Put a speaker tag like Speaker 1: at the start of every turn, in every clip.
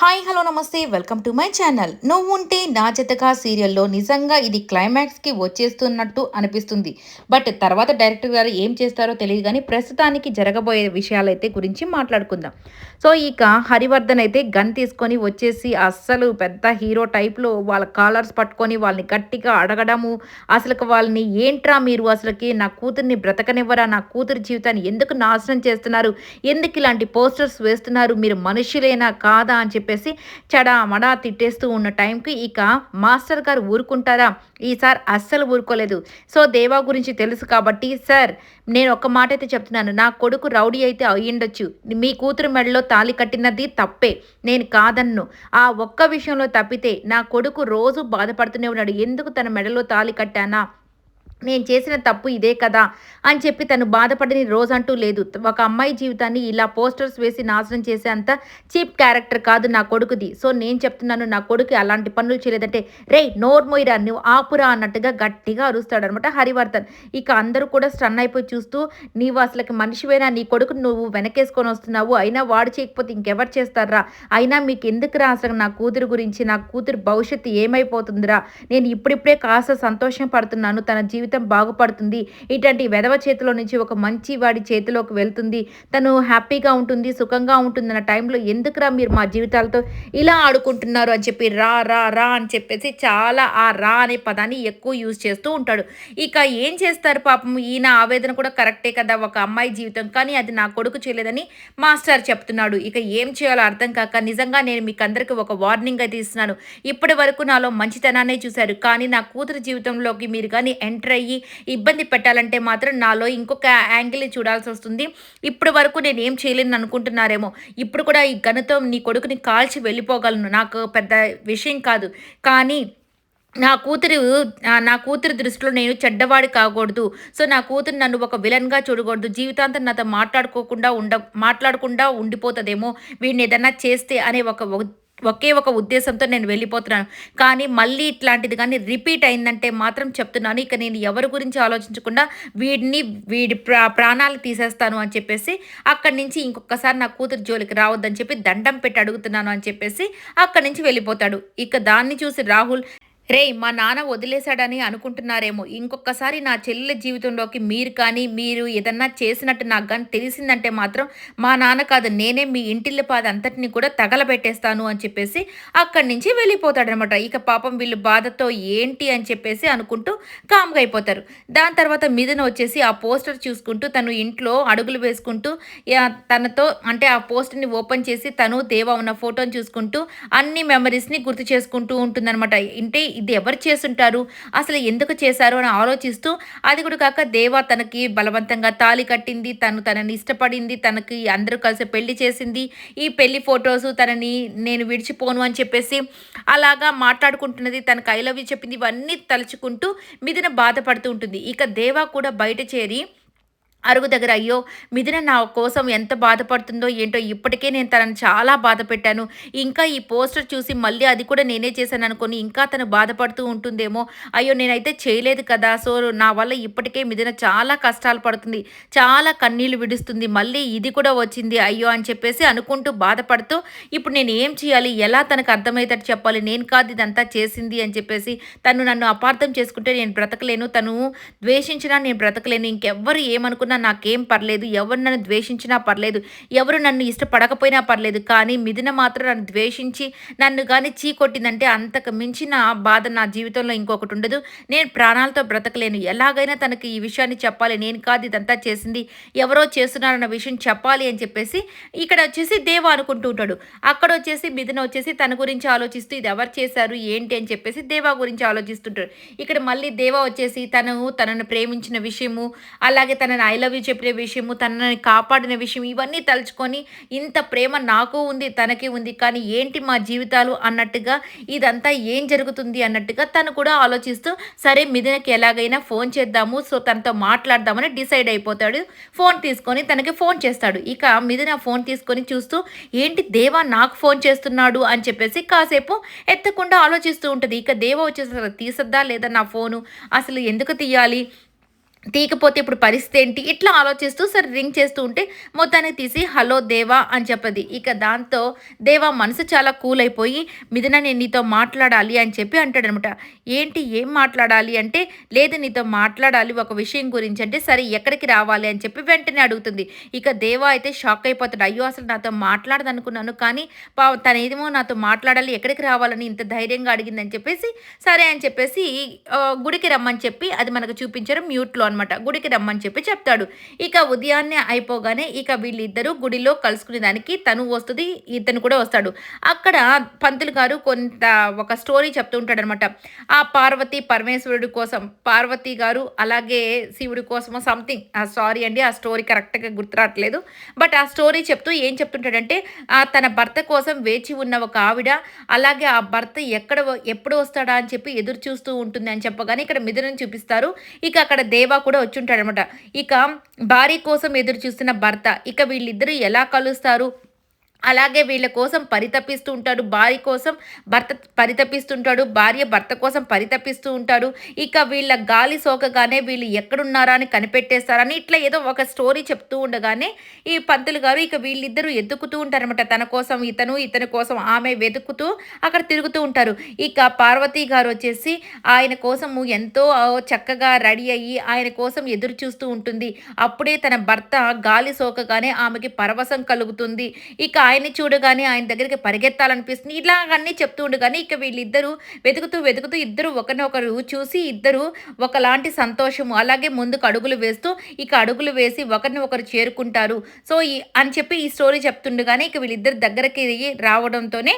Speaker 1: Hi hello నమస్తే welcome to my channel. నువ్వుంటే నా జతగా సీరియల్లో నిజంగా ఇది క్లైమాక్స్కి వచ్చేస్తున్నట్టు అనిపిస్తుంది. బట్ తర్వాత డైరెక్టర్ గారు ఏం చేస్తారో తెలియదు కానీ ప్రస్తుతానికి జరగబోయే విషయాలైతే గురించి మాట్లాడుకుందాం. సో ఇక హరివర్ధన్ అయితే గన్ తీసుకొని వచ్చేసి అస్సలు పెద్ద హీరో టైప్లో వాళ్ళ కాలర్స్ పట్టుకొని వాళ్ళని గట్టిగా అడగడము, అసలు వాళ్ళని ఏంట్రా మీరు అసలుకి నా కూతుర్ని బ్రతకనివ్వరా, నా కూతురి జీవితాన్ని ఎందుకు నాశనం చేస్తున్నారు, ఎందుకు ఇలాంటి పోస్టర్స్ వేస్తున్నారు, మీరు మనుషులేనా కాదా అని చెప్పేసి చెడామడా తిట్టేస్తూ ఉన్న టైంకి ఇక మాస్టర్ గారు ఊరుకుంటారా? ఈసారి అస్సలు ఊరుకోలేదు. సో దేవా గురించి తెలుసు కాబట్టి, సార్ నేను ఒక్క మాట అయితే చెప్తున్నాను, నా కొడుకు రౌడీ అయితే అయ్యుండొచ్చు, మీ కూతురు మెడలో తాళి కట్టినది తప్పే, నేను కాదన్ను. ఆ ఒక్క విషయంలో తప్పితే నా కొడుకు రోజు బాధపడుతూనే ఉన్నాడు, ఎందుకు తన మెడలో తాళి కట్టానా, నేను చేసిన తప్పు ఇదే కదా అని చెప్పి తను బాధపడని రోజంటూ లేదు. ఒక అమ్మాయి జీవితాన్ని ఇలా పోస్టర్స్ వేసి నాశనం చేసే అంత చీప్ క్యారెక్టర్ కాదు నా కొడుకుది. సో నేను చెప్తున్నాను, నా కొడుకు అలాంటి పనులు చేయలేదంటే రేయ్ నోర్మోయిరా నువ్వు ఆపురా అన్నట్టుగా గట్టిగా అరుస్తాడనమాట హరివర్ధన్. ఇక అందరూ కూడా స్టన్ అయిపోయి చూస్తూ, నీవు అసలుకి మనిషివేనా, నీ కొడుకు నువ్వు వెనకేసుకొని వస్తున్నావు, అయినా వాడు చేయకపోతే ఇంకెవరు చేస్తారా, అయినా మీకు ఎందుకురా అసలు నా కూతురు గురించి, నా కూతురు భవిష్యత్తు ఏమైపోతుందిరా, నేను ఇప్పుడిప్పుడే కాస్త సంతోషం పడుతున్నాను, తన జీవితం బాగుపడుతుంది, ఇట్లాంటి వెధవ చేతిలో నుంచి ఒక మంచి వాడి చేతిలోకి వెళ్తుంది, తను హ్యాపీగా ఉంటుంది, సుఖంగా ఉంటుందన్న టైంలో ఎందుకురా మీరు మా జీవితాలతో ఇలా ఆడుకుంటున్నారు అని చెప్పి రా రా రా అని చెప్పేసి చాలా ఆ రా అనే పదాన్ని ఎక్కువ యూజ్ చేస్తూ ఉంటాడు. ఇక ఏం చేస్తారు పాపం, ఈయన ఆవేదన కూడా కరెక్టే కదా, ఒక అమ్మాయి జీవితం, కానీ అది నా కొడుకు చేయలేదని మాస్టర్ చెప్తున్నాడు. ఇక ఏం చేయాలో అర్థం కాక నిజంగా నేను మీకు అందరికీ ఒక వార్నింగ్ అయితే ఇస్తున్నాను. ఇప్పటి వరకు నాలో మంచితనాన్ని చూశారు, కానీ నా కూతురు జీవితంలోకి మీరు కానీ ఎంటర్ అయ్యి ఇబ్బంది పెట్టాలంటే మాత్రం నాలో ఇంకొక యాంగిల్ చూడాల్సి వస్తుంది. ఇప్పటి వరకు నేను ఏం చేయలేను అనుకుంటున్నారేమో, ఇప్పుడు కూడా ఈ గనుతో నీ కొడుకుని కాల్చి వెళ్ళిపోగలను, నాకు పెద్ద విషయం కాదు, కానీ నా కూతురు నా కూతురి దృష్టిలో నేను చెడ్డవాడి కాకూడదు. సో నా కూతురు నన్ను ఒక విలన్‌గా చూడకూడదు. జీవితాంతం నాతో మాట్లాడకుండా ఉండిపోతదేమో వీడిని ఏదన్నా చేస్తే అనే ఒకే ఒక ఉద్దేశంతో నేను వెళ్ళిపోతున్నాను. కానీ మళ్ళీ ఇట్లాంటిది గానీ రిపీట్ అయిందంటే మాత్రం చెప్తున్నాను, ఇక నేను ఎవరి గురించి ఆలోచించకుండా వీడి ప్రాణాలు తీసేస్తాను అని చెప్పేసి, అక్కడి నుంచి ఇంకొకసారి నా కూతురు జోలికి రావద్దని చెప్పి దండం పెట్టి అడుగుతున్నాను అని చెప్పేసి అక్కడి నుంచి వెళ్ళిపోతాడు. ఇక దాన్ని చూసి రాహుల్, రేయ్ మా నాన్న వదిలేశాడని అనుకుంటున్నారేమో, ఇంకొకసారి నా చెల్లెల జీవితంలోకి మీరు కానీ మీరు ఏదన్నా చేసినట్టు నాకు కానీ తెలిసిందంటే మాత్రం మా నాన్న కాదు నేనే మీ ఇంటిల్లిపాది అంతటిని కూడా తగలబెట్టేస్తాను అని చెప్పేసి అక్కడి నుంచి వెళ్ళిపోతాడనమాట. ఇక పాపం వీళ్ళు బాధతో ఏంటి అని చెప్పేసి అనుకుంటూ కామ్గా అయిపోతారు. దాని తర్వాత మిథున వచ్చేసి ఆ పోస్టర్ చూసుకుంటూ తను ఇంట్లో అడుగులు వేసుకుంటూ తనతో అంటే ఆ పోస్టర్ని ఓపెన్ చేసి తను దేవా ఉన్న ఫోటోని చూసుకుంటూ అన్ని మెమరీస్ని గుర్తు చేసుకుంటూ ఉంటుందన్నమాట. అంటే ఇది ఎవరు చేసుంటారు, అసలు ఎందుకు చేశారు అని ఆలోచిస్తూ, అది కూడా కాక దేవా తనకి బలవంతంగా తాళి కట్టింది, తనని ఇష్టపడింది, తనకి అందరూ కలిసి పెళ్లి చేసింది, ఈ పెళ్లి ఫొటోసు తనని నేను విడిచిపోను అని చెప్పేసి అలాగా మాట్లాడుకుంటున్నది, తనకు ఐ లవ్ యూ చెప్పింది, ఇవన్నీ తలుచుకుంటూ మిథున బాధపడుతూ ఉంటుంది. ఇక దేవా కూడా బయట చేరి అరుగు దగ్గర అయ్యో మిథున నా కోసం ఎంత బాధపడుతుందో ఏంటో, ఇప్పటికే నేను తనని చాలా బాధ పెట్టాను, ఇంకా ఈ పోస్టర్ చూసి మళ్ళీ అది కూడా నేనే చేశాను అనుకొని ఇంకా తను బాధపడుతూ ఉంటుందేమో, అయ్యో నేనైతే చేయలేదు కదా, సో నా వల్ల ఇప్పటికే మిథున చాలా కష్టాలు పడుతుంది, చాలా కన్నీళ్లు విడుస్తుంది, మళ్ళీ ఇది కూడా వచ్చింది అయ్యో అని చెప్పేసి అనుకుంటూ బాధపడుతూ, ఇప్పుడు నేను ఏం చేయాలి, ఎలా తనకు అర్థమయ్యేటట్టు చెప్పాలి, నేను కాదు ఇదంతా చేసింది అని చెప్పేసి, తను నన్ను అపార్థం చేసుకుంటే నేను బ్రతకలేను, తను ద్వేషించినా నేను బ్రతకలేను, ఇంకెవ్వరు ఏమనుకున్నా నాకేం పర్లేదు, ఎవరు నన్ను ద్వేషించినా పర్లేదు, ఎవరు నన్ను ఇష్టపడకపోయినా పర్లేదు, కానీ మిథున మాత్రం నన్ను ద్వేషించి నన్ను కానీ చీకొట్టిందంటే అంతకు మించిన బాధ నా జీవితంలో ఇంకొకటి ఉండదు, నేను ప్రాణాలతో బ్రతకలేను, ఎలాగైనా తనకి ఈ విషయాన్ని చెప్పాలి, నేను కాదు ఇదంతా చేసింది, ఎవరో చేస్తున్నారన్న విషయం చెప్పాలి అని చెప్పేసి ఇక్కడ వచ్చేసి దేవ అనుకుంటూ ఉంటాడు. అక్కడ వచ్చేసి మిథున వచ్చేసి తన గురించి ఆలోచిస్తూ ఇది ఎవరు చేశారు ఏంటి అని చెప్పేసి దేవా గురించి ఆలోచిస్తుంటాడు. ఇక్కడ మళ్ళీ దేవ వచ్చేసి తనను ప్రేమించిన విషయము, అలాగే తనని ఐ లవ్ యూ చెప్పిన విషయము, తనని కాపాడిన విషయం, ఇవన్నీ తలుచుకొని ఇంత ప్రేమ నాకు ఉంది తనకి ఉంది, కానీ ఏంటి మా జీవితాలు అన్నట్టుగా ఇదంతా ఏం జరుగుతుంది అన్నట్టుగా తను కూడా ఆలోచిస్తూ, సరే మిథునకి ఎలాగైనా ఫోన్ చేద్దాము, సో తనతో మాట్లాడదామని డిసైడ్ అయిపోతాడు. ఫోన్ తీసుకొని తనకి ఫోన్ చేస్తాడు. ఇక మిథున ఫోన్ తీసుకొని చూస్తూ, ఏంటి దేవా నాకు ఫోన్ చేస్తున్నాడు అని చెప్పేసి కాసేపు ఎత్తకుండా ఆలోచిస్తూ ఉంటుంది. ఇక దేవ వచ్చేసి తీసద్దా లేదా నా ఫోను, అసలు ఎందుకు తీయాలి, తీయకపోతే ఇప్పుడు పరిస్థితి ఏంటి? ఇట్లా ఆలోచిస్తూ సరే రింగ్ చేస్తూ ఉంటే మొత్తానికి తీసి హలో దేవా అని చెప్పది. ఇక దాంతో దేవా మనసు చాలా కూల్ అయిపోయి మిథున నేను నీతో మాట్లాడాలి అని చెప్పి అంటాడనమాట. ఏంటి ఏం మాట్లాడాలి అంటే, లేదు నీతో మాట్లాడాలి ఒక విషయం గురించి అంటే, సరే ఎక్కడికి రావాలి అని చెప్పి వెంటనే అడుగుతుంది. ఇక దేవా అయితే షాక్ అయిపోతాడు. అయ్యో! అసలు నాతో మాట్లాడదనుకున్నాను కానీ తనేమో నాతో మాట్లాడాలి ఎక్కడికి రావాలని ఇంత ధైర్యంగా అడిగిందని చెప్పేసి, సరే అని చెప్పేసి గుడికి రమ్మని చెప్పి అది మనకు చూపించారు మ్యూట్‌లో అనమాట. గుడికి రమ్మని చెప్పి చెప్తాడు. ఇక ఉదయాన్నే అయిపోగానే ఇక వీళ్ళిద్దరూ గుడిలో కలుసుకునే దానికి తను వస్తది, ఇతను కూడా వస్తాడు. అక్కడ పంతులు గారు కొంత ఒక స్టోరీ చెప్తూ ఉంటాడనమాట. ఆ పార్వతి పరమేశ్వరుడి కోసం, పార్వతి గారు అలాగే శివుడి కోసమో సంథింగ్ సారీ అండి ఆ స్టోరీ కరెక్ట్‌గా గుర్తు రావట్లేదు. బట్ ఆ స్టోరీ చెప్తూ ఏం చెప్తుంటాడంటే తన భర్త కోసం వేచి ఉన్న ఒక ఆవిడ అలాగే ఆ భర్త ఎప్పుడు వస్తాడా అని చెప్పి ఎదురు చూస్తూ ఉంటుంది అని చెప్పగానే ఇక్కడ మిథునని చూపిస్తారు. ఇక అక్కడ దేవా కూడా వచ్చుంటాడనమాట. ఇక భార్య కోసం ఎదురు చూస్తున్న భర్త. ఇక వీళ్ళిద్దరూ ఎలా కలుస్తారు? అలాగే వీళ్ళ కోసం పరితపిస్తూ ఉంటాడు. భార్య కోసం భర్త పరితపిస్తుంటాడు. భార్య భర్త కోసం పరితపిస్తూ ఉంటారు. ఇక వీళ్ళ గాలి సోకగానే వీళ్ళు ఎక్కడున్నారా అని కనిపెట్టేస్తారని ఇట్లా ఏదో ఒక స్టోరీ చెప్తూ ఉండగానే ఈ పంతులు గారు ఇక వీళ్ళిద్దరూ ఎతుకుతూ ఉంటారనమాట. తన కోసం ఇతను, ఇతని కోసం ఆమె వెతుకుతూ అక్కడ తిరుగుతూ ఉంటారు. ఇక పార్వతి గారు వచ్చేసి ఆయన కోసము ఎంతో చక్కగా రెడీ అయ్యి ఆయన కోసం ఎదురు చూస్తూ ఉంటుంది. అప్పుడే తన భర్త గాలి సోకగానే ఆమెకి పరవశం కలుగుతుంది. ఇక ఆయన్ని చూడగానే ఆయన దగ్గరికి పరిగెత్తాలనిపిస్తుంది. ఇలాగన్నీ చెప్తూ ఉండగానే ఇక వీళ్ళిద్దరూ వెతుకుతూ, వెతుకుతూ ఇద్దరు ఒకరినొకరు చూసి ఇద్దరు ఒకలాంటి సంతోషము అలాగే ముందుకు అడుగులు వేస్తూ ఇక అడుగులు వేసి ఒకరిని ఒకరు చేరుకుంటారు. సో, అని చెప్పి ఈ స్టోరీ చెప్తుండగానే ఇక వీళ్ళిద్దరు దగ్గరికి రావడంతోనే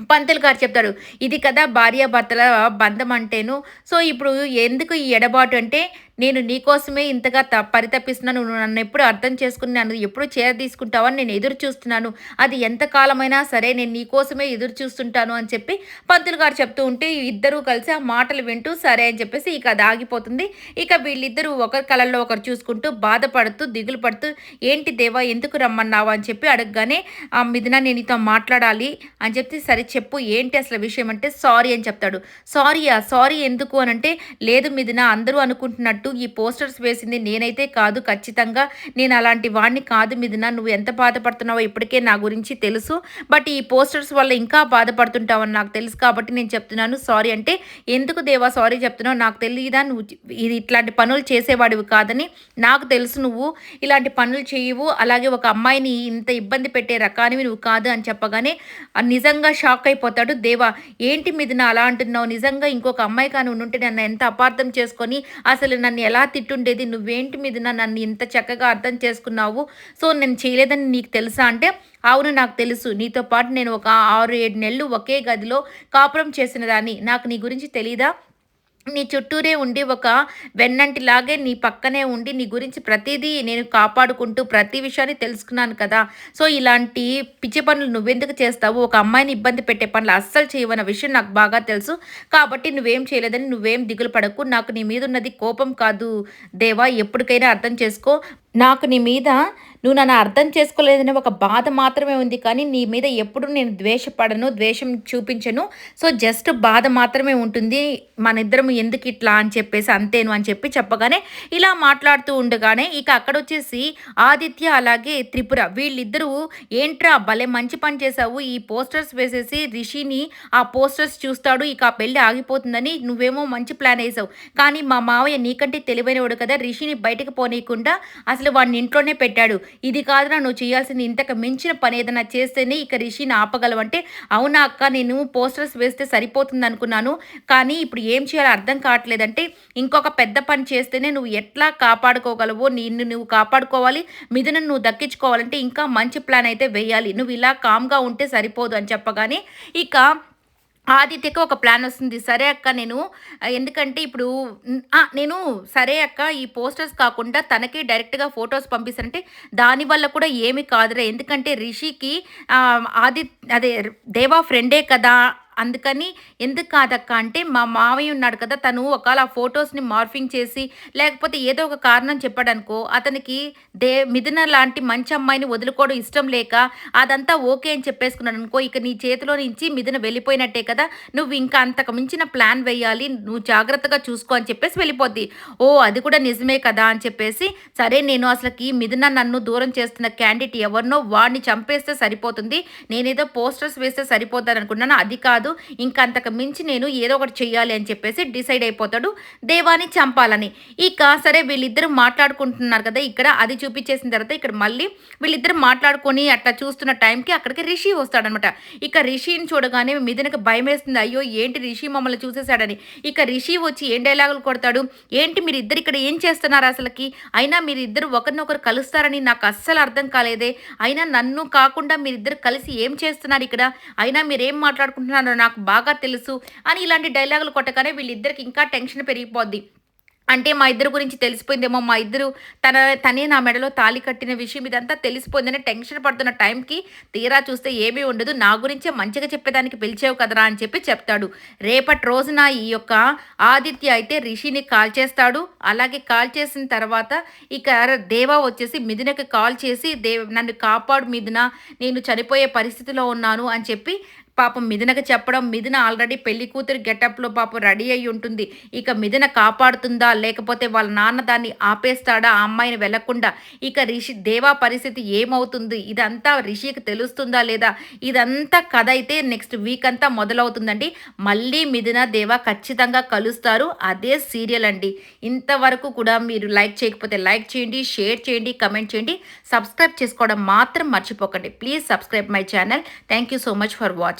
Speaker 1: పంతులు గారు చెప్తాడు. ఇది కదా భార్యాభర్తల బంధం అంటేను. సో, ఇప్పుడు ఎందుకు ఈ ఎడబాటు అంటే, నేను నీకోసమే ఇంతగా పరితపిస్తున్నాను. నువ్వు నన్నెప్పుడు అర్థం చేసుకుని నన్ను ఎప్పుడు చేరదీసుకుంటావని నేను ఎదురు చూస్తున్నాను. అది ఎంత కాలమైనా సరే నేను నీకోసమే ఎదురు చూస్తుంటాను అని చెప్పి పంతులు గారు చెప్తూ ఉంటే ఇద్దరూ కలిసి ఆ మాటలు వింటూ సరే అని చెప్పేసి ఇక అది ఆగిపోతుంది. ఇక వీళ్ళిద్దరూ ఒకరి కళ్ళల్లో ఒకరు చూసుకుంటూ బాధపడుతూ, దిగులు పడుతూ ఏంటి దేవా ఎందుకు రమ్మన్నావు అని చెప్పి అడగగానే మిథున నేను నీతో మాట్లాడాలి అని చెప్పి సరే చెప్పు ఏంటి అసలు విషయం అంటే సారీ అని చెప్తాడు. సారీయా? సారీ ఎందుకు అనంటే లేదు మిథున అందరూ అనుకుంటున్నట్టు ఈ పోస్టర్స్ వేసింది నేనైతే కాదు ఖచ్చితంగా. నేను అలాంటి వాడిని కాదు మిథున. నువ్వు ఎంత బాధపడుతున్నావో ఇప్పటికే నా గురించి తెలుసు. బట్ ఈ పోస్టర్స్ వల్ల ఇంకా బాధపడుతుంటావని నాకు తెలుసు కాబట్టి నేను చెప్తున్నాను సారీ అంటే, ఎందుకు దేవా సారీ చెప్తున్నావు? నాకు తెలియదా నువ్వు ఇది ఇట్లాంటి పనులు చేసేవాడివి కాదని? నాకు తెలుసు నువ్వు ఇలాంటి పనులు చేయవు. అలాగే ఒక అమ్మాయిని ఇంత ఇబ్బంది పెట్టే రకానివి నువ్వు కాదు అని చెప్పగానే నిజంగా షాక్ అయిపోతాడు దేవా. ఏంటి మిథున అలా అంటున్నావు? నిజంగా ఇంకొక అమ్మాయి కానీ ఉండుంటే నన్ను ఎంత అపార్థం చేసుకొని అసలు నన్ను ఎలా తిట్టుండేది? నువ్వేంటి మిథున నన్ను ఇంత చక్కగా అర్థం చేసుకున్నావు? సో, నేను చేయలేదని నీకు తెలుసా అంటే, అవును నాకు తెలుసు. నీతో పాటు నేను ఒక 6, 7 నెలలు ఒకే గదిలో కాపురం చేసిన దాన్ని. నాకు నీ గురించి తెలీదా? నీ చుట్టూరే ఉండి ఒక వెన్నంటిలాగే నీ పక్కనే ఉండి నీ గురించి ప్రతీదీ నేను కాపాడుకుంటూ ప్రతి విషయాన్ని తెలుసుకున్నాను కదా! సో, ఇలాంటి పిచ్చి పనులు నువ్వెందుకు చేస్తావు? ఒక అమ్మాయిని ఇబ్బంది పెట్టే పనులు అస్సలు చేయవన్న విషయం నాకు బాగా తెలుసు. కాబట్టి నువ్వేం చేయలేదని నువ్వేం దిగులు పడకు. నాకు నీ మీదున్నది కోపం కాదు దేవా! ఎప్పటికైనా అర్థం చేసుకో. నాకు నీ మీద నువ్వు నన్ను అర్థం చేసుకోలేదనే ఒక బాధ మాత్రమే ఉంది కానీ నీ మీద ఎప్పుడు నేను ద్వేషపడను, ద్వేషం చూపించను. సో, జస్ట్ బాధ మాత్రమే ఉంటుంది. మనిద్దరం ఎందుకు ఇట్లా అని చెప్పేసి అంతేను అని చెప్పి చెప్పగానే ఇలా మాట్లాడుతూ ఉండగానే ఇక అక్కడొచ్చేసి ఆదిత్య అలాగే త్రిపుర వీళ్ళిద్దరూ ఏంట్రా భలే మంచి పని చేశావు. ఈ పోస్టర్స్ వేసేసి రిషిని ఆ పోస్టర్స్ చూస్తాడు. ఇక ఆ పెళ్లి ఆగిపోతుందని నువ్వేమో మంచి ప్లాన్ వేసావు. కానీ మా మావయ్య నీకంటే తెలివైనవాడు కదా! రిషిని బయటకు పోనీయకుండా అసలు వాడిని ఇంట్లోనే పెట్టాడు. ఇది కాదురా నువ్వు చేయాల్సింది. ఇంతకు మించిన పని ఏదైనా చేస్తేనే ఇక రిషిని ఆపగలవంటే, అవునా అక్క నేను పోస్టర్స్ వేస్తే సరిపోతుంది అనుకున్నాను. కానీ ఇప్పుడు ఏం చేయాలో అర్థం కావట్లేదంటే, ఇంకొక పెద్ద పని చేస్తేనే నువ్వు ఎట్లా కాపాడుకోగలవో నిన్ను నువ్వు కాపాడుకోవాలి. మిథునను నువ్వు దక్కించుకోవాలంటే ఇంకా మంచి ప్లాన్ అయితే వేయాలి. నువ్వు ఇలా కామ్‌గా ఉంటే సరిపోదు అని చెప్పగానే ఇక ఆదిత్యకి ఒక ప్లాన్ వస్తుంది. సరే అక్క నేను ఎందుకంటే ఇప్పుడు నేను సరే అక్క ఈ పోస్టర్స్ కాకుండా తనకి డైరెక్ట్‌గా ఫోటోస్ పంపిస్తానంటే దానివల్ల కూడా ఏమి కాదురా. ఎందుకంటే రిషికి అదే దేవా ఫ్రెండే కదా అందుకని ఎందుకు కాదక్క అంటే, మా మావయ్య ఉన్నాడు కదా! తను ఒకవేళ ఆ ఫోటోస్‌ని మార్ఫింగ్ చేసి, లేకపోతే ఏదో ఒక కారణం చెప్పాడనుకో, అతనికి మిథున లాంటి మంచి అమ్మాయిని వదులుకోవడం ఇష్టం లేక, అదంతా ఓకే అని చెప్పేసుకున్నాడనుకో, ఇక నీ చేతిలో నుంచి మిథున వెళ్ళిపోయినట్టే కదా! నువ్వు ఇంకా అంతకు మించిన ప్లాన్ వేయాలి. నువ్వు జాగ్రత్తగా చూసుకో అని చెప్పేసి వెళ్ళిపోద్ది. ఓహ్! అది కూడా నిజమే కదా! అని చెప్పేసి, సరే నేను అసలకి మిథున నన్ను దూరం చేస్తున్న క్యాండిడేట్ ఎవరినో వాడిని చంపేస్తే సరిపోతుంది. నేనేదో పోస్టర్స్ వేస్తే సరిపోద్దనుకున్నాను. అది కాదు. ఇంక అంతకు మించి నేను ఏదో ఒకటి చెయ్యాలి అని చెప్పేసి డిసైడ్ అయిపోతాడు దేవాని చంపాలని. ఇక సరే వీళ్ళిద్దరూ మాట్లాడుకుంటున్నారు కదా! ఇక్కడ అది చూపించేసిన తర్వాత ఇక్కడ మళ్ళీ వీళ్ళిద్దరూ మాట్లాడుకొని అట్లా చూస్తున్న టైంకి అక్కడికి రిషి వస్తాడనమాట. ఇక రిషిని చూడగానే మిథునకి భయమేస్తుంది. అయ్యో! ఏంటి రిషి మమ్మల్ని చూసేసాడని. ఇక రిషి వచ్చి ఏం డైలాగులు కొడతాడు. ఏంటి మీరిద్దరు ఇక్కడ ఏం చేస్తున్నారు అసలకి? అయినా మీరిద్దరు ఒకరినొకరు కలుస్తారని నాకు అస్సలు అర్థం కాలేదే. అయినా నన్ను కాకుండా మీరిద్దరు కలిసి ఏం చేస్తున్నారు ఇక్కడ? అయినా మీరేం మాట్లాడుకుంటున్నారో నాకు బాగా తెలుసు అని ఇలాంటి డైలాగులు కొట్టగానే వీళ్ళిద్దరికి ఇంకా టెన్షన్ పెరిగిపోద్ది. అంటే మా ఇద్దరి గురించి తెలిసిపోయిందేమో, మా ఇద్దరు తనే నా మెడలో తాళి కట్టిన విషయం ఇదంతా తెలిసిపోయిందని టెన్షన్ పడుతున్న టైంకి తీరా చూస్తే ఏమీ ఉండదు. నా గురించే మంచిగా చెప్పేదానికి పిలిచావు కదరా అని చెప్పి చెప్తాడు. రేపటి రోజున ఈ యొక్క ఆదిత్య అయితే రిషిని కాల్ చేస్తాడు. అలాగే కాల్ చేసిన తర్వాత ఇక దేవా వచ్చేసి మిథునకి కాల్ చేసి నన్ను కాపాడు మిథున, నేను చనిపోయే పరిస్థితిలో ఉన్నాను అని చెప్పి పాపం మిథునకి చెప్పడం, మిథున ఆల్రెడీ పెళ్లి కూతురు గెటప్‌లో పాపం రెడీ అయ్యి ఉంటుంది. ఇక మిథున కాపాడుతుందా? లేకపోతే వాళ్ళ నాన్న దాన్ని ఆపేస్తాడా ఆ అమ్మాయిని వెళ్ళకుండా? ఇక దేవా పరిస్థితి ఏమవుతుంది? ఇదంతా రిషికి తెలుస్తుందా లేదా? ఇదంతా కథ అయితే నెక్స్ట్ వీక్ అంతా మొదలవుతుందండి. మళ్ళీ మిథున, దేవా ఖచ్చితంగా కలుస్తారు. అదే సీరియల్ అండి. ఇంతవరకు కూడా మీరు లైక్ చేయకపోతే లైక్ చేయండి, షేర్ చేయండి, కమెంట్ చేయండి. సబ్స్క్రైబ్ చేసుకోవడం మాత్రం మర్చిపోకండి. Please subscribe my channel. Thank you so much for watching.